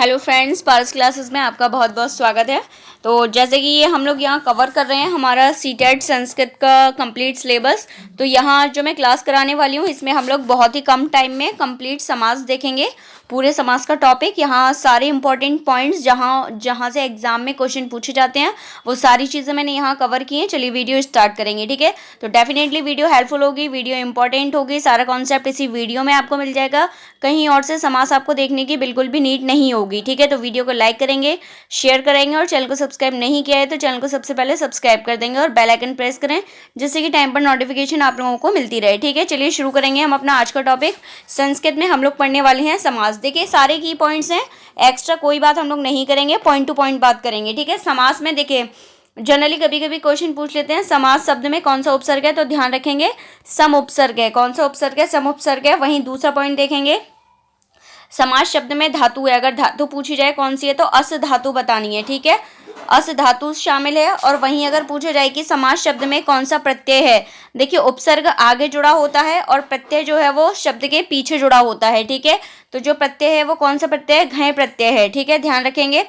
Hello friends, पारस classes में आपका बहुत बहुत स्वागत है। तो जैसे कि ये हम लोग यहाँ कवर कर रहे हैं हमारा सीटेट संस्कृत का कंप्लीट सिलेबस। तो यहाँ जो मैं क्लास कराने वाली हूँ इसमें हम लोग बहुत ही कम टाइम में कंप्लीट समास देखेंगे, पूरे समास का टॉपिक। यहाँ सारे इंपॉर्टेंट पॉइंट्स जहाँ से एग्जाम में क्वेश्चन पूछे जाते हैं वो सारी चीज़ें मैंने यहाँ कवर की हैं। चलिए वीडियो स्टार्ट करेंगे, ठीक है। तो डेफिनेटली वीडियो हेल्पफुल होगी, वीडियो इंपॉर्टेंट होगी, सारा कॉन्सेप्ट इसी वीडियो में आपको मिल जाएगा। कहीं और से समास आपको देखने की बिल्कुल भी नीड नहीं होगी, ठीक है। तो वीडियो को लाइक करेंगे, शेयर करेंगे और चैनल को सब्सक्राइब नहीं किया है तो चैनल को सबसे पहले सब्सक्राइब कर देंगे और बेल आइकन प्रेस करें जिससे कि टाइम पर नोटिफिकेशन आप लोगों को मिलती रहे, ठीक है। चलिए शुरू करेंगे हम अपना आज का टॉपिक। संस्कृत में हम लोग पढ़ने वाले हैं समास। देखिए सारे की पॉइंट्स हैं, एक्स्ट्रा कोई बात हम लोग नहीं करेंगे, पॉइंट टू पॉइंट बात करेंगे, ठीक है। समास में देखिए जनरली कभी कभी क्वेश्चन पूछ लेते हैं समास शब्द में कौन सा उपसर्ग है, तो ध्यान रखेंगे सम उपसर्ग है। कौन सा उपसर्ग है? सम उपसर्ग है। वहीं दूसरा पॉइंट देखेंगे समास शब्द में धातु है, अगर धातु पूछी जाए कौन सी है तो अस धातु बतानी है, ठीक है। अस धातु शामिल है। और वहीं अगर पूछा जाए कि समास शब्द में कौन सा प्रत्यय है, देखिए उपसर्ग आगे जुड़ा होता है और प्रत्यय जो है वो शब्द के पीछे जुड़ा होता है, ठीक है। तो जो प्रत्यय है वो कौन सा प्रत्यय है? घय प्रत्यय है, ठीक है, ध्यान रखेंगे।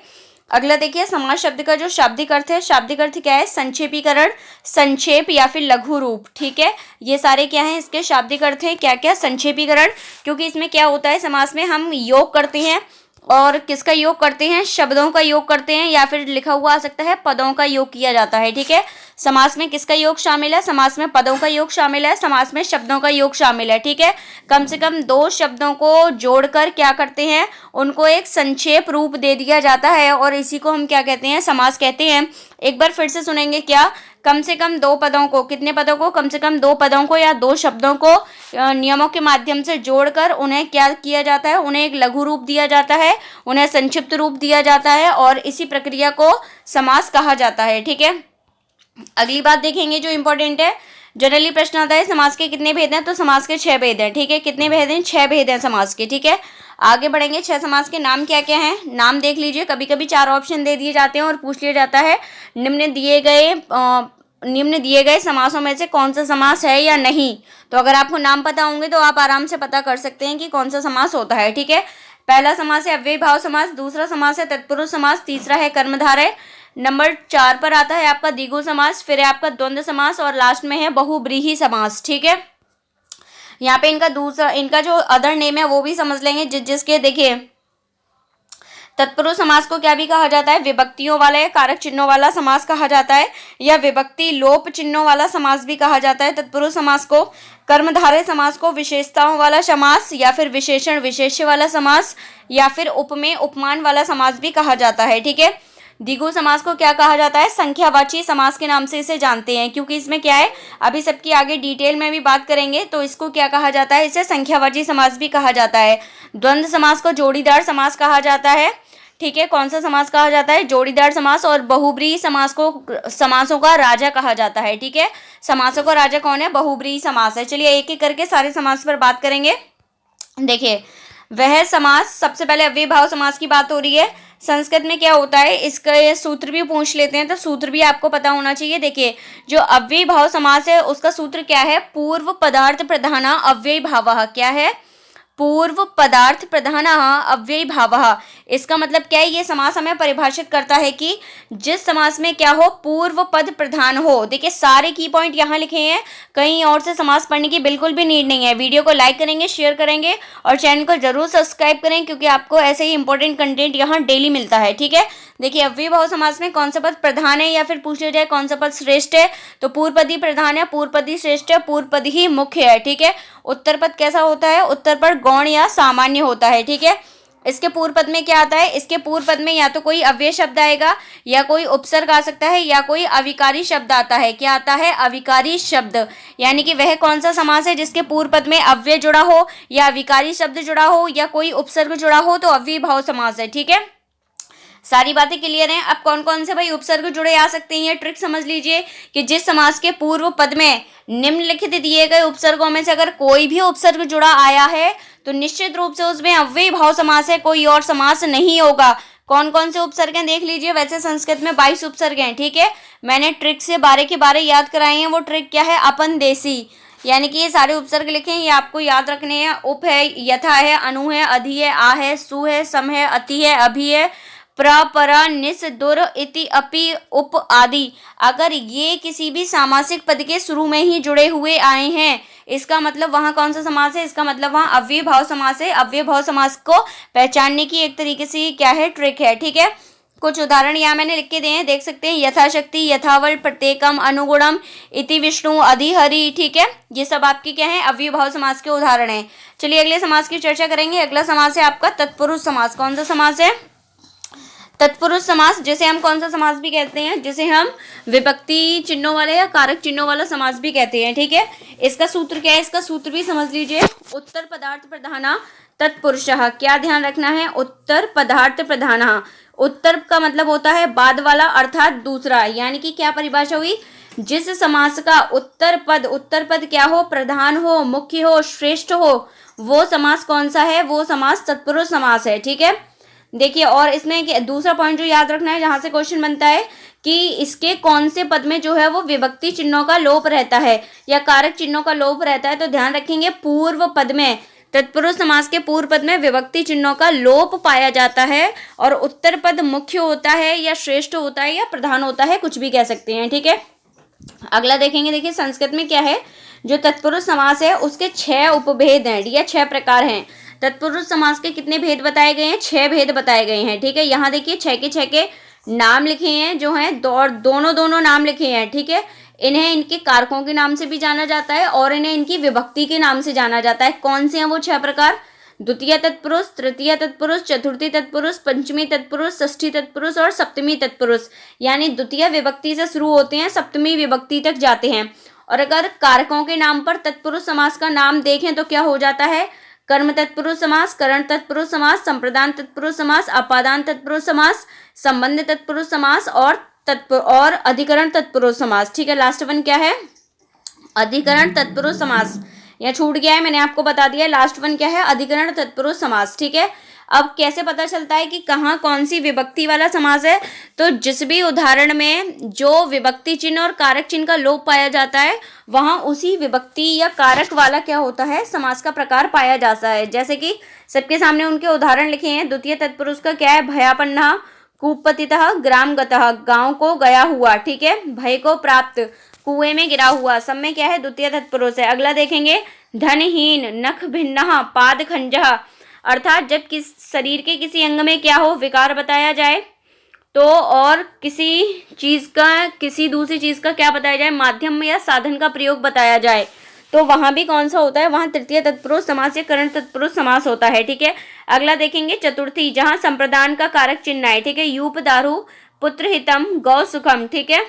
अगला देखिए समास शब्द का जो शाब्दिक अर्थ है, शाब्दिक अर्थ क्या है? संक्षेपीकरण, संक्षेप या फिर लघु रूप, ठीक है। ये सारे क्या हैं इसके शाब्दिक अर्थ हैं? क्या क्या? संक्षेपीकरण, क्योंकि इसमें क्या होता है समास में हम योग करते हैं। और किसका योग करते हैं? शब्दों का योग करते हैं, या फिर लिखा हुआ आ सकता है पदों का योग किया जाता है, ठीक है। समास में किसका योग शामिल है? समास में पदों का योग शामिल है, समास में शब्दों का योग शामिल है, ठीक है। कम से कम दो शब्दों को जोड़कर क्या करते हैं? उनको एक संक्षेप रूप दे दिया जाता है और इसी को हम क्या कहते हैं? समास कहते हैं। एक बार फिर से सुनेंगे, क्या? कम से कम दो पदों को, कितने पदों को? कम से कम दो पदों को या दो शब्दों को नियमों के माध्यम से जोड़कर उन्हें क्या किया जाता है? उन्हें एक लघु रूप दिया जाता है, उन्हें संक्षिप्त रूप दिया जाता है और इसी प्रक्रिया को समास कहा जाता है, ठीक है। अगली बात देखेंगे जो इंपॉर्टेंट है, जनरली प्रश्न आता है समास के कितने भेद हैं, तो समास के 6 भेद हैं, ठीक है। कितने भेद हैं? 6 भेद हैं समास के, ठीक है। आगे बढ़ेंगे, 6 समास के नाम क्या क्या हैं, नाम देख लीजिए। कभी कभी 4 ऑप्शन दे दिए जाते हैं और पूछ लिया जाता है निम्न दिए गए समासों में से कौन सा समास है या नहीं। तो अगर आपको नाम पता होंगे तो आप आराम से पता कर सकते हैं कि कौन सा समास होता है, ठीक है। पहला समास है अव्ययी भाव समास, दूसरा समास है तत्पुरुष समास, तीसरा है कर्मधारय, नंबर 4 पर आता है आपका द्विगु समास, फिर है आपका द्वंद्व समास और लास्ट में है बहुब्रीहि समास, ठीक है। यहाँ पे इनका जो अदर नेम है वो भी समझ लेंगे जिसके देखिए तत्पुरुष समास को क्या भी कहा जाता है? विभक्तियों वाला या कारक चिन्हों वाला समास कहा जाता है, या विभक्ति लोप चिन्हों वाला समास भी कहा जाता है तत्पुरुष समास को। कर्मधारय समास को विशेषताओं वाला समास या फिर विशेषण विशेष्य वाला समास या फिर उपमेय उपमान वाला समास भी कहा जाता है, ठीक है। द्विगु समास को क्या कहा जाता है? संख्यावाची समास के नाम से इसे जानते हैं, क्योंकि इसमें क्या है अभी सबकी आगे डिटेल में भी बात करेंगे। तो इसको क्या कहा जाता है? इसे संख्यावाची समास भी कहा जाता है। द्वंद्व समास को जोड़ीदार समास कहा जाता है, ठीक है। कौन सा समास कहा जाता है? जोड़ीदार समास। और बहुब्रीहि समास को समासों का राजा कहा जाता है, ठीक है। समासों का राजा कौन है? बहुब्रीहि समास है। चलिए एक एक करके सारे समास पर बात करेंगे। देखिए वह समास, सबसे पहले अव्ययी भाव समास की बात हो रही है। संस्कृत में क्या होता है, इसका ये सूत्र भी पूछ लेते हैं तो सूत्र भी आपको पता होना चाहिए। देखिए जो अव्ययी भाव समास है उसका सूत्र क्या है? पूर्व पदार्थ प्रधाना अव्ययी भावः। क्या है? पूर्व पदार्थ प्रधानः अव्ययी भावः। इसका मतलब क्या है? ये समास हमें परिभाषित करता है कि जिस समास में क्या हो? पूर्व पद प्रधान हो। देखिए सारे की पॉइंट यहाँ लिखे हैं, कहीं और से समास पढ़ने की बिल्कुल भी नीड नहीं है। वीडियो को लाइक करेंगे, शेयर करेंगे और चैनल को जरूर सब्सक्राइब करें, क्योंकि आपको ऐसे ही इंपॉर्टेंट कंटेंट यहाँ डेली मिलता है, ठीक है। देखिए अव्ययी भाव समास में कौन सा पद प्रधान है, या फिर पूछ लिया जाए कौन सा पद श्रेष्ठ है, तो पूर्व पद ही प्रधान है, पूर्व पद ही श्रेष्ठ है, पूर्व पद ही मुख्य है, ठीक है। उत्तर पद कैसा होता है? उत्तर पद गौण या सामान्य होता है, ठीक है। इसके पूर्व पद में क्या आता है? इसके पूर्व पद में या तो कोई अव्यय शब्द आएगा, या कोई उपसर्ग आ सकता है, या कोई अविकारी शब्द आता है। क्या आता है? अविकारी शब्द। यानी कि वह कौन सा समास है जिसके पूर्व पद में अव्यय जुड़ा हो, या अविकारी शब्द जुड़ा हो, या कोई उपसर्ग जुड़ा हो, तो अव्ययी भाव समास है, ठीक है। सारी बातें क्लियर हैं। अब कौन कौन से भाई उपसर्ग जुड़े आ सकते हैं, ये ट्रिक समझ लीजिए कि जिस समास के पूर्व पद में निम्नलिखित दिए गए उपसर्गों में से अगर कोई भी उपसर्ग जुड़ा आया है तो निश्चित रूप से उसमें अव्ययी भाव समास है, कोई और समास नहीं होगा। कौन कौन से उपसर्ग हैं देख लीजिए। वैसे संस्कृत में 22 उपसर्ग हैं, ठीक है। मैंने ट्रिक से 12 के 12 याद कराए हैं। वो ट्रिक क्या है? अपन देसी। यानी कि ये सारे उपसर्ग लिखे हैं, ये आपको याद रखने हैं। उप है, यथा है, अनु है, अधि है, आ है, सु है, सम है, अति है, अभि है, प्र, पर, निस, दुर, इति, अपि, उप आदि अगर ये किसी भी सामासिक पद के शुरू में ही जुड़े हुए आए हैं, इसका मतलब वहां कौन सा समास है, इसका मतलब वहां अव्यय भाव समास है। अव्यय भाव समास को पहचानने की एक तरीके से क्या है, ट्रिक है, ठीक है। कुछ उदाहरण यहाँ मैंने लिख के दिए हैं, देख सकते हैं। यथाशक्ति, यथावल, प्रत्येकम, अनुगुणम, इति, विष्णु, अधि, हरि, ठीक है। ये सब आपकी क्या है, अव्यय भाव समास के उदाहरण हैं। चलिए अगले समास की चर्चा करेंगे। अगला समास है आपका तत्पुरुष समास। कौन सा समास है, तत्पुरुष समास, जिसे हम कौन सा समास भी कहते हैं, जिसे हम विभक्ति चिन्हों वाले या कारक चिन्हों वाला समास भी कहते हैं, ठीक है। इसका सूत्र क्या है, इसका सूत्र भी समझ लीजिए। उत्तर पदार्थ प्रधाना तत्पुरुषः, क्या ध्यान रखना है, उत्तर पदार्थ प्रधानः। उत्तर का मतलब होता है बाद वाला अर्थात दूसरा, यानी कि क्या परिभाषा हुई, जिस समास का उत्तर पद क्या हो, प्रधान हो, मुख्य हो, श्रेष्ठ हो, वो समास कौन सा है, वो समास तत्पुरुष समास है, ठीक है। देखिए, और इसमें दूसरा पॉइंट जो याद रखना है, जहां से क्वेश्चन बनता है कि इसके कौन से पद में जो है वो विभक्ति चिन्हों का लोप रहता है या कारक चिन्हों का लोप रहता है, तो ध्यान रखेंगे पूर्व पद में, तत्पुरुष समास के पूर्व पद में विभक्ति चिन्हों का लोप पाया जाता है और उत्तर पद मुख्य होता है या श्रेष्ठ होता है या प्रधान होता है, कुछ भी कह सकते हैं, ठीक है। अगला देखेंगे, देखिए संस्कृत में क्या है, जो तत्पुरुष समास है उसके 6 उपभेद हैं या 6 प्रकार हैं। तत्पुरुष समास के कितने भेद बताए गए हैं, 6 भेद बताए गए हैं, ठीक है। यहाँ देखिए 6 के 6 के नाम लिखे हैं, जो हैं दोनों नाम लिखे हैं, ठीक है। इन्हें इनके कारकों के नाम से भी जाना जाता है और इन्हें इनकी विभक्ति के नाम से जाना जाता है। कौन से हैं वो 6 प्रकार, द्वितीय तत्पुरुष, तृतीय तत्पुरुष, चतुर्थी तत्पुरुष, पंचमी तत्पुरुष, षष्ठी तत्पुरुष और सप्तमी तत्पुरुष। यानी द्वितीय विभक्ति से शुरू होते हैं, सप्तमी विभक्ति तक जाते हैं। और अगर कारकों के नाम पर तत्पुरुष समास का नाम देखें तो क्या हो जाता है, कर्म तत्पुरुष समास, करण तत्पुरुष समास, संप्रदान तत्पुरुष समास, अपादान तत्पुरुष समास, संबंध तत्पुरुष समास और अधिकरण तत्पुरुष समास, ठीक है। लास्ट वन क्या है, अधिकरण तत्पुरुष समास। यहाँ छूट गया है, मैंने आपको बता दिया। लास्ट वन क्या है, अधिकरण तत्पुरुष समास, ठीक है। अब कैसे पता चलता है कि कहाँ कौन सी विभक्ति वाला समास है, तो जिस भी उदाहरण में जो विभक्ति चिन्ह और कारक चिन्ह का लोप पाया जाता है, वहाँ उसी विभक्ति या कारक वाला क्या होता है, समास का प्रकार पाया जाता है। जैसे कि सबके सामने उनके उदाहरण लिखे हैं। द्वितीय तत्पुरुष का क्या है, भयापन्नः, कूपपतितः, ग्राम गतः, गांव को गया हुआ, ठीक है। भय को प्राप्त, कुएं में गिरा हुआ, सब में क्या है, द्वितीय तत्पुरुष है। अगला देखेंगे, धनहीन, नख भिन्नः, पाद खंजः, अर्थात जब शरीर के किसी अंग में क्या हो, विकार बताया जाए, तो और किसी चीज का, किसी दूसरी चीज का क्या बताया जाए, माध्यम या साधन का प्रयोग बताया जाए, तो वहां भी कौन सा होता है, वहां तृतीय तत्पुरुष समास या करण तत्पुरुष समास होता है, ठीक है। अगला देखेंगे, चतुर्थी, जहां संप्रदान का कारक चिन्ह है, ठीक है। यूप दारु, पुत्र हितम, गौ सुखम, ठीक है।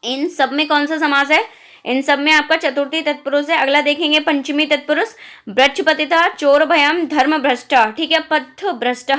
इन सब में कौन सा समास है, इन सब में आपका चतुर्थी तत्पुरुष है। अगला देखेंगे, पंचमी तत्पुरुष, वृक्षपतितः, चोर भयम, धर्म भ्रष्ट, ठीक है, पथ भ्रष्ट,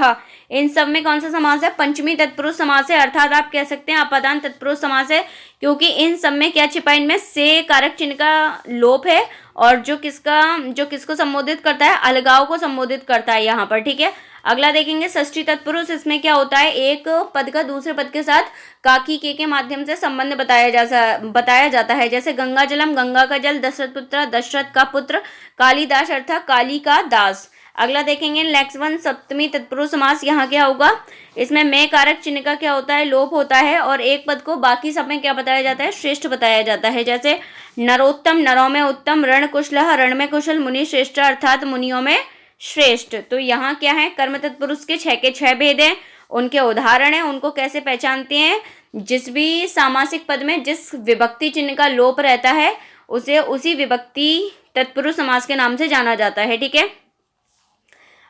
इन सब में कौन सा समास है, पंचमी तत्पुरुष समास है, अर्थात आप कह सकते हैं अपादान तत्पुरुष समास है, क्योंकि इन सब में क्या छिपा, इनमें से कारक चिन्ह का लोप है और जो किसको संबोधित करता है, अलगाव को संबोधित करता है यहाँ पर, ठीक है। अगला देखेंगे, षष्ठी तत्पुरुष, इसमें क्या होता है, एक पद का दूसरे पद के साथ काकी के माध्यम से संबंध बताया जाता है। जैसे गंगा जलम, गंगा का जल, दशरथ पुत्र, दशरथ का पुत्र, कालिदास अर्थात काली का दास। अगला देखेंगे, नेक्स्ट वन, सप्तमी तत्पुरुष समास। यहाँ क्या होगा, इसमें में कारक चिन्ह का क्या होता है, लोप होता है और एक पद को बाकी सब में क्या बताया जाता है, श्रेष्ठ बताया जाता है। जैसे नरोत्तम, नरों में उत्तम, रण कुशलः, रण में कुशल, मुनि श्रेष्ठ अर्थात मुनियों में श्रेष्ठ। तो यहाँ क्या है, कर्म तत्पुरुष के 6 के 6 भेद हैं, उनके उदाहरण हैं, उनको कैसे पहचानते हैं, जिस भी सामासिक पद में जिस विभक्ति चिन्ह का लोप रहता है उसे उसी विभक्ति तत्पुरुष समास के नाम से जाना जाता है, ठीक है।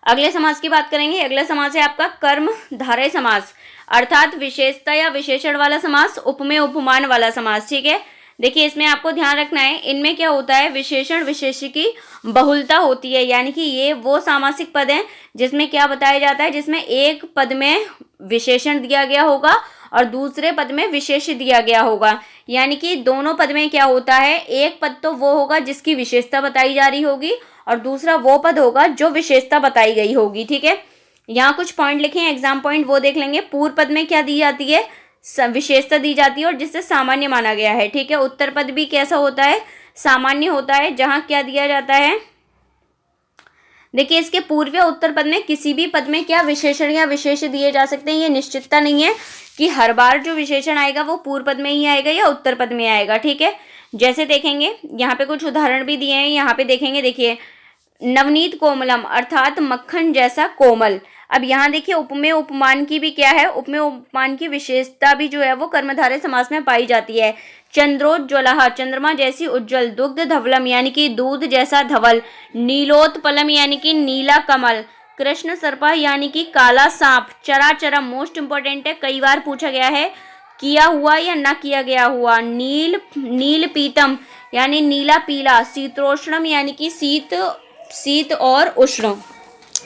अगले समास की बात करेंगे। अगला समास है आपका कर्म धारय समास, अर्थात विशेषता या विशेषण वाला समास, उपमेय उपमान वाला समास, ठीक है। देखिए, इसमें आपको ध्यान रखना है, इनमें क्या होता है, विशेषण विशेष्य की बहुलता होती है, यानी कि ये वो सामासिक पद हैं जिसमें क्या बताया जाता है, जिसमें एक पद में विशेषण दिया गया होगा और दूसरे पद में विशेष्य दिया गया होगा। यानी कि दोनों पद में क्या होता है, एक पद तो वो होगा जिसकी विशेषता बताई जा रही होगी और दूसरा वो पद होगा जो विशेषता बताई गई होगी, ठीक है। यहाँ कुछ पॉइंट लिखे हैं, एग्जाम पॉइंट, वो देख लेंगे। पूर्व पद में क्या दी जाती है, विशेषता दी जाती है और जिससे सामान्य माना गया है, ठीक है। उत्तर पद भी कैसा होता है, सामान्य होता है, जहाँ क्या दिया जाता है, देखिए इसके पूर्व या उत्तर पद में किसी भी पद में क्या विशेषण या विशेष दिए जा सकते हैं, ये निश्चितता नहीं है कि हर बार जो विशेषण आएगा वो पूर्व पद में ही आएगा या उत्तर पद में आएगा, ठीक है। जैसे देखेंगे यहाँ पे कुछ उदाहरण भी दिए हैं, यहाँ पे देखेंगे, देखिए नवनीत कोमलम अर्थात मक्खन जैसा कोमल। अब यहाँ देखिए उपमेय उपमान की भी क्या है, उपमेय उपमान की विशेषता भी जो है वो कर्मधारय समास में पाई जाती है। चंद्रोज्ज्वलः चंद्रमा जैसी उज्जवल, दुग्ध धवलम यानी कि दूध जैसा धवल, नीलोत्पलम यानी कि नीला कमल, कृष्ण सर्पः यानी कि काला सांप, चराचरम मोस्ट इंपॉर्टेंट है, कई बार पूछा गया है, किया हुआ या न किया गया हुआ, नील पीतम यानी नीला पीला, शीतोष्णम यानी कि शीत और उष्ण।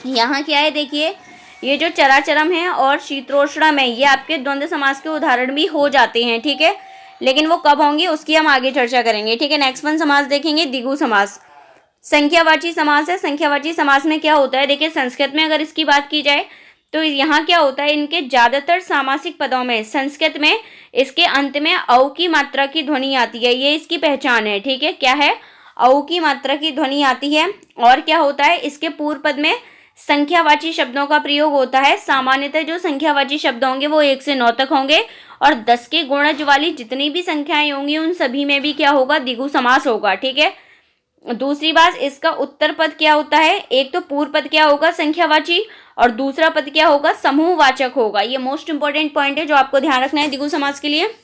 यहाँ क्या है, देखिए ये जो चराचरम है और शीतोष्णम है ये आपके द्वंद्व समास के उदाहरण भी हो जाते हैं, ठीक है, लेकिन वो कब होंगे उसकी हम आगे चर्चा करेंगे, ठीक है। नेक्स्ट वन समास देखेंगे, द्विगु समास। संख्यावाची समास है। संख्यावाची समास में क्या होता है, देखिए संस्कृत में अगर इसकी बात की जाए तो यहाँ क्या होता है, इनके ज्यादातर सामासिक पदों में संस्कृत में इसके अंत में औ की मात्रा की ध्वनि आती है, ये इसकी पहचान है, ठीक है। क्या है, औ की मात्रा की ध्वनि आती है। और क्या होता है, इसके पूर्व पद में संख्यावाची शब्दों का प्रयोग होता है। सामान्यतः जो संख्यावाची शब्द होंगे वो 1 से 9 तक होंगे और 10 के गुणज वाली जितनी भी संख्याएं होंगी उन सभी में भी क्या होगा, द्विगु समास होगा, ठीक है। दूसरी बात, इसका उत्तर पद क्या होता है, एक तो पूर्व पद क्या होगा संख्यावाची और दूसरा पद क्या होगा, समूहवाचक होगा। ये मोस्ट इंपॉर्टेंट पॉइंट है जो आपको ध्यान रखना है द्विगु समास के लिए।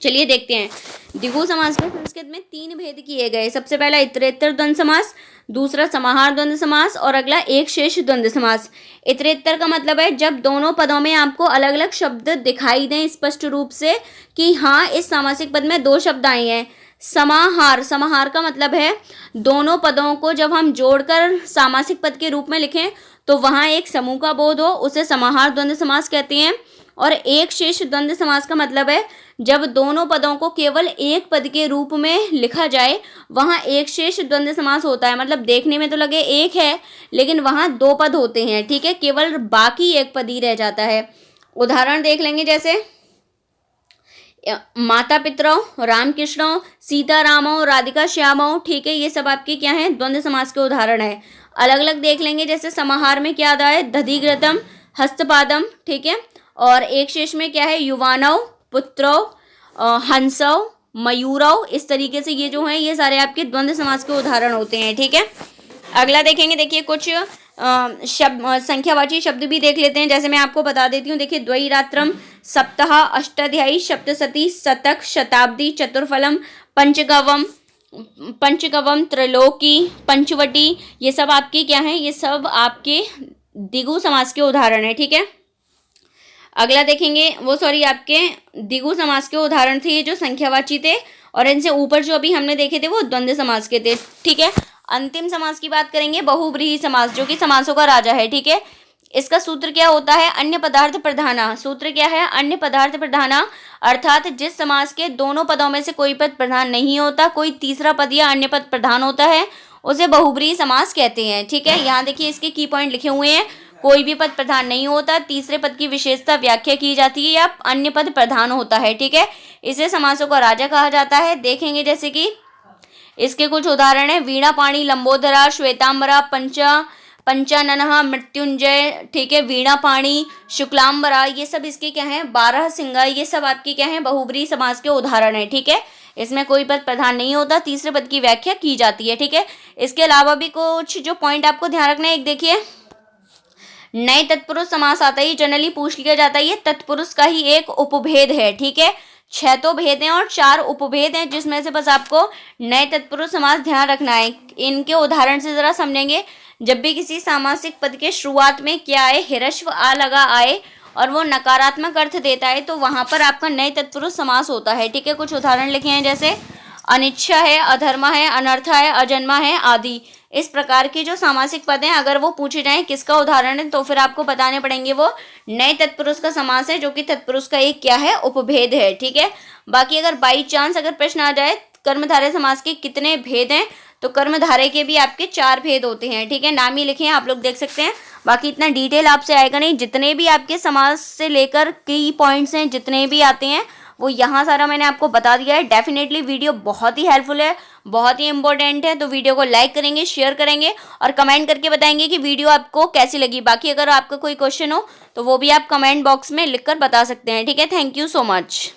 चलिए देखते हैं, द्विगु समास के संस्कृत में 3 भेद किए गए। सबसे पहला इतरेत्तर द्वंद्व समास, दूसरा समाहार द्वंद्व समास और अगला एक शेष द्वंद्व समास। इतरेत्तर का मतलब है जब दोनों पदों में आपको अलग अलग शब्द दिखाई दें स्पष्ट रूप से कि हाँ इस सामासिक पद में 2 शब्द आए हैं। समाहार का मतलब है दोनों पदों को जब हम जोड़कर सामासिक पद के रूप में लिखें तो वहाँ एक समूह का बोध हो, उसे समाहार द्वंद्व समास कहते हैं। और एक शेष द्वंद्व समास का मतलब है जब दोनों पदों को केवल एक पद के रूप में लिखा जाए वहाँ एक शेष द्वंद्व समास होता है। मतलब देखने में तो लगे एक है लेकिन वहाँ 2 पद होते हैं, ठीक है, केवल बाकी एक पद ही रह जाता है। उदाहरण देख लेंगे, जैसे माता पितरों, राम कृष्णों, सीता रामों, राधिका श्यामों, ठीक है, ये सब आपके क्या हैं, द्वंद्व समास के उदाहरण है। अलग अलग देख लेंगे, जैसे समाहार में क्या आता है, दधिघृतम, हस्तपादम, ठीक है, और एक शेष में क्या है, युवानव, पुत्रव, हंसव, मयूरव, इस तरीके से ये जो हैं ये सारे आपके द्वंद्व समास के उदाहरण होते हैं, ठीक है। अगला देखेंगे, देखिए कुछ शब्द संख्यावाची शब्द भी देख लेते हैं। जैसे मैं आपको बता देती हूँ, देखिए द्वैरात्रम, सप्ताह, अष्टाध्यायी, सप्तशती, शतक, शताब्दी, चतुर्फलम, पंचगवम, त्रैलोकी, पंचवटी, ये सब आपके क्या हैं, ये सब आपके द्विगु समास के उदाहरण है, ठीक है। अगला देखेंगे, आपके द्विगु समास के उदाहरण थे ये जो संख्यावाची थे और इनसे ऊपर जो अभी हमने देखे थे वो द्वंद्व समास के थे, ठीक है। अंतिम समास की बात करेंगे, बहुव्रीहि समास, जो कि समासों का राजा है, ठीक है। इसका सूत्र क्या होता है, अन्य पदार्थ प्रधाना। सूत्र क्या है, अन्य पदार्थ प्रधाना, अर्थात जिस समास के दोनों पदों में से कोई पद प्रधान नहीं होता, कोई तीसरा पद या अन्य पद प्रधान होता है, उसे बहुव्रीहि समास कहते हैं, ठीक है। यहाँ देखिए इसके की पॉइंट लिखे हुए हैं, कोई भी पद प्रधान नहीं होता, तीसरे पद की विशेषता व्याख्या की जाती है या अन्य पद प्रधान होता है, ठीक है। इसे समासों का राजा कहा जाता है। देखेंगे जैसे कि इसके कुछ उदाहरण है, वीणा पाणी, लंबोदरा, श्वेतांबरा, पंचाननः, मृत्युंजय, ठीक है, वीणा पाणी, शुक्लांबरा, ये सब इसके क्या हैं, 12 सिंगा, ये सब आपके क्या हैं, बहुव्रीहि समास के उदाहरण है, ठीक है। इसमें कोई पद प्रधान नहीं होता, तीसरे पद की व्याख्या की जाती है, ठीक है। इसके अलावा भी कुछ जो पॉइंट आपको ध्यान रखना है, एक देखिए नए तत्पुरुष समास आता है, जनरली पूछ लिया जाता है, ये तत्पुरुष का ही एक उपभेद है, ठीक है। 6 तो भेद हैं और 4 उपभेद हैं, जिसमें से बस आपको नए तत्पुरुष समास ध्यान रखना है। इनके उदाहरण से जरा समझेंगे, जब भी किसी सामासिक पद के शुरुआत में क्या आए, हिरस्व आ लगा आए और वो नकारात्मक अर्थ देता है तो वहां पर आपका नए तत्पुरुष समास होता है, ठीक है। कुछ उदाहरण लिखे हैं, जैसे अनिच्छा है, अधर्मा है, अनर्था है, अजन्मा है आदि। इस प्रकार के जो सामासिक पद हैं अगर वो पूछे जाएं किसका उदाहरण है तो फिर आपको बताने पड़ेंगे वो नए तत्पुरुष का समास है, जो कि तत्पुरुष का एक क्या है, उपभेद है, ठीक है। बाकी अगर बाई चांस अगर प्रश्न आ जाए कर्मधारय समास के कितने भेद हैं, तो कर्मधारय के भी आपके 4 भेद होते हैं, ठीक है। नाम ही लिखे हैं, आप लोग देख सकते हैं। बाकी इतना डिटेल आपसे आएगा नहीं, जितने भी आपके समास से लेकर की पॉइंट्स हैं जितने भी आते हैं वो यहाँ सारा मैंने आपको बता दिया है। डेफिनेटली वीडियो बहुत ही हेल्पफुल है, बहुत ही इंपॉर्टेंट है। तो वीडियो को लाइक करेंगे, शेयर करेंगे और कमेंट करके बताएंगे कि वीडियो आपको कैसी लगी। बाकी अगर आपका कोई क्वेश्चन हो तो वो भी आप कमेंट बॉक्स में लिखकर बता सकते हैं, ठीक है। Thank you so much.